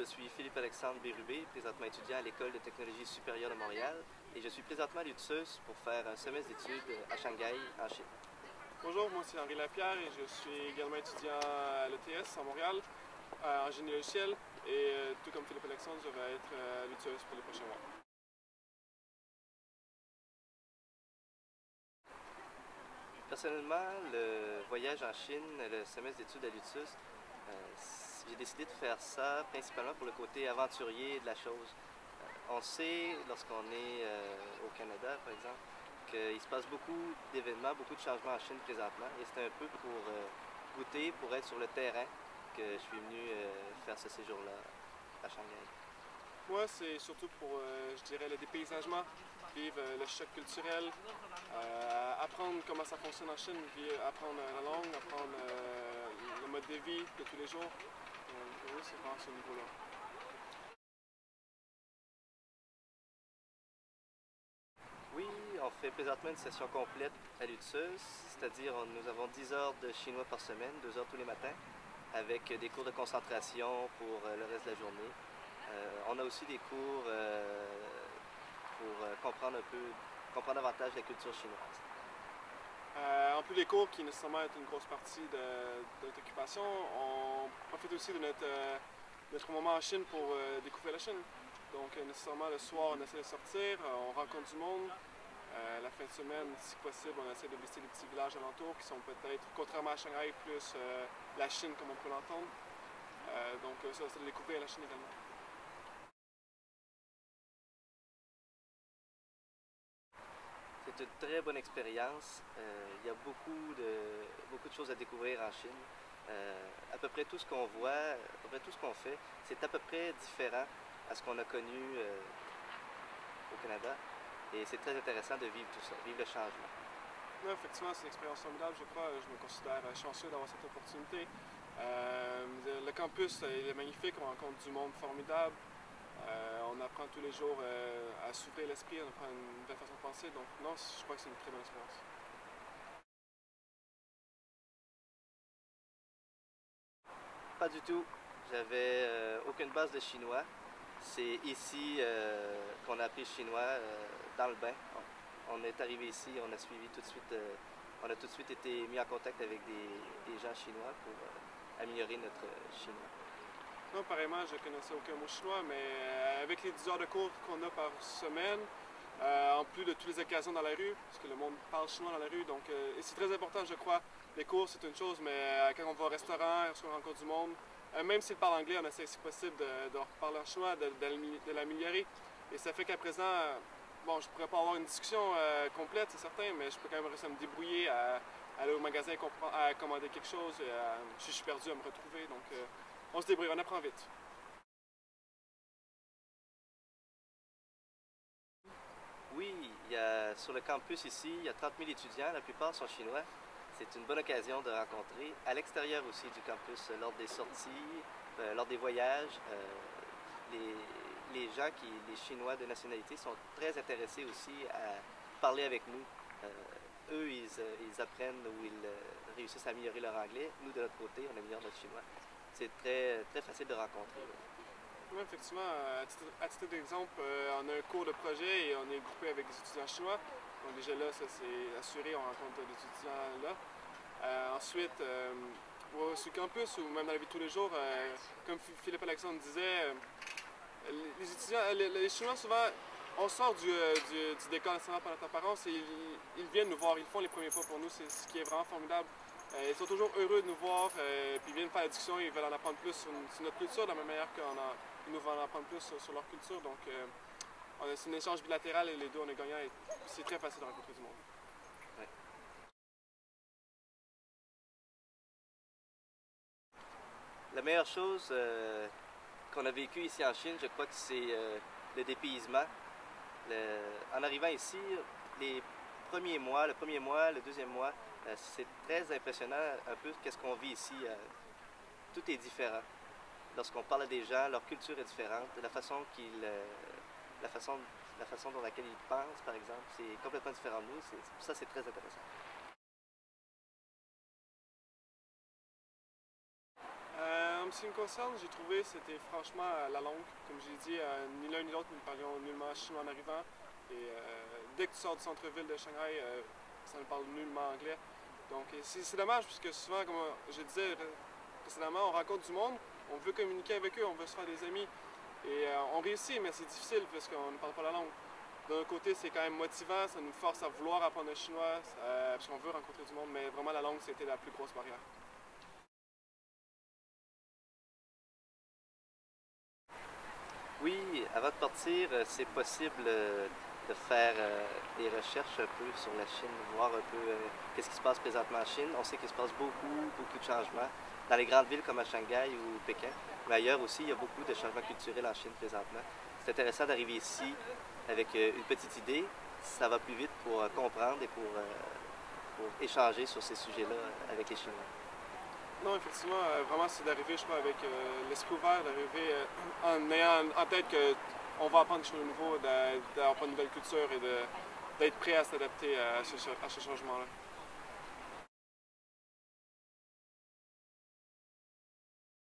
suis Philippe-Alexandre Bérubé, présentement étudiant à l'École de technologie supérieure de Montréal et je suis présentement à l'UTSUS pour faire un semestre d'études à Shanghai, en Chine. Bonjour, moi c'est Henri Lapierre et je suis également étudiant à l'ETS à Montréal, en génie logiciel et tout comme Philippe-Alexandre, je vais être à l'UTSUS pour les prochains mois. Personnellement, le voyage en Chine, le semestre d'études à l'UTSUS, j'ai décidé de faire ça principalement pour le côté aventurier de la chose. On sait, lorsqu'on est au Canada, par exemple, qu'il se passe beaucoup d'événements, beaucoup de changements en Chine présentement, et c'est un peu pour goûter, pour être sur le terrain, que je suis venu faire ce séjour-là à Shanghai. Moi, c'est surtout pour, je dirais, le dépaysagement, vivre le choc culturel, apprendre comment ça fonctionne en Chine, apprendre la langue, apprendre le mode de vie de tous les jours. Donc, oui, c'est vraiment à ce niveau-là. Oui, on fait présentement une session complète à l'UTSUS, c'est-à-dire nous avons 10 heures de chinois par semaine, 2 heures tous les matins, avec des cours de concentration pour le reste de la journée. On a aussi des cours pour comprendre davantage la culture chinoise. En plus des cours qui nécessairement est une grosse partie de notre occupation, on profite aussi de notre moment en Chine pour découvrir la Chine. Donc nécessairement le soir on essaie de sortir, on rencontre du monde. La fin de semaine, si possible, on essaie de visiter les petits villages alentours qui sont peut-être, contrairement à Shanghai, plus la Chine comme on peut l'entendre. Donc ça, c'est de découvrir la Chine également. C'est une très bonne expérience. Il y a beaucoup de choses à découvrir en Chine. À peu près tout ce qu'on voit, à peu près tout ce qu'on fait, c'est à peu près différent à ce qu'on a connu au Canada. Et c'est très intéressant de vivre tout ça, vivre le changement. Oui, effectivement, c'est une expérience formidable, je crois. Je me considère chanceux d'avoir cette opportunité. Le campus il est magnifique, on rencontre du monde formidable. On apprend tous les jours à s'ouvrir l'esprit, on apprend une nouvelle façon de penser. Donc non, je crois que c'est une très bonne expérience. Pas du tout. J'avais aucune base de chinois. C'est ici qu'on a appris le chinois dans le bain. On est arrivé ici, on a suivi tout de suite, on a tout de suite été mis en contact avec des gens chinois pour améliorer notre chinois. Non, pareillement, je ne connaissais aucun mot chinois, mais avec les 10 heures de cours qu'on a par semaine, en plus de toutes les occasions dans la rue, parce que le monde parle chinois dans la rue, donc et c'est très important, je crois. Les cours, c'est une chose, mais quand on va au restaurant, lorsqu'on rencontre du monde, même s'ils parlent anglais, on essaie si possible de parler en chinois, de l'améliorer. Et ça fait qu'à présent, bon, je pourrais pas avoir une discussion complète, c'est certain, mais je peux quand même réussir à me débrouiller, à aller au magasin, à commander quelque chose, et si je suis perdu, à me retrouver. Donc, on se débrouille, on apprend vite. Oui, sur le campus ici, il y a 30 000 étudiants, la plupart sont chinois. C'est une bonne occasion de rencontrer. À l'extérieur aussi du campus, lors des sorties, lors des voyages, les gens, les Chinois de nationalité, sont très intéressés aussi à parler avec nous. Eux, ils apprennent ou ils réussissent à améliorer leur anglais. Nous, de notre côté, on améliore notre chinois. C'est très facile de rencontrer. Oui, effectivement, à titre d'exemple, on a un cours de projet et on est groupé avec des étudiants chinois. Donc déjà là, ça c'est assuré, on rencontre des étudiants là. Ensuite, sur le campus ou même dans la vie de tous les jours, comme Philippe-Alexandre disait, les étudiants, les Chinois souvent, on sort du décor national par notre apparence et ils viennent nous voir, ils font les premiers pas pour nous, c'est ce qui est vraiment formidable. Ils sont toujours heureux de nous voir, puis ils viennent faire la discussion, ils veulent en apprendre plus sur notre culture, de la même manière qu'ils nous veulent en apprendre plus sur leur culture. Donc, c'est un échange bilatéral et les deux, on est gagnants et c'est très facile de rencontrer du monde. Ouais. La meilleure chose qu'on a vécue ici en Chine, je crois que c'est le dépaysement. En arrivant ici, les premiers mois, le premier mois, le deuxième mois, c'est très impressionnant un peu qu'est-ce qu'on vit ici. Tout est différent. Lorsqu'on parle à des gens, leur culture est différente. La façon la façon dont laquelle ils pensent, par exemple, c'est complètement différent de nous. Ça, c'est très intéressant. ce qui me concerne, j'ai trouvé, c'était franchement la langue. Comme j'ai dit, ni l'un ni l'autre, nous ne parlions nullement chinois en arrivant. Et dès que tu sors du centre-ville de Shanghai, ça ne parle nullement anglais. Donc c'est dommage, puisque souvent, comme je disais précédemment, on rencontre du monde, on veut communiquer avec eux, on veut se faire des amis. Et on réussit, mais c'est difficile parce qu'on ne parle pas la langue. D'un côté, c'est quand même motivant, ça nous force à vouloir apprendre le chinois, parce qu'on veut rencontrer du monde, mais vraiment la langue, c'était la plus grosse barrière. Oui, avant de partir, c'est possible de faire des recherches un peu sur la Chine, voir un peu qu'est-ce qui se passe présentement en Chine. On sait qu'il se passe beaucoup de changements dans les grandes villes comme à Shanghai ou Pékin, mais ailleurs aussi, il y a beaucoup de changements culturels en Chine présentement. C'est intéressant d'arriver ici avec une petite idée. Ça va plus vite pour comprendre et pour échanger sur ces sujets-là avec les Chinois. Non, effectivement, vraiment, c'est d'arriver, je crois, avec l'esprit ouvert, d'arriver en ayant en tête qu'on va apprendre des choses nouveaux, d'apprendre une nouvelle culture et d'être prêt à s'adapter à ce changement-là.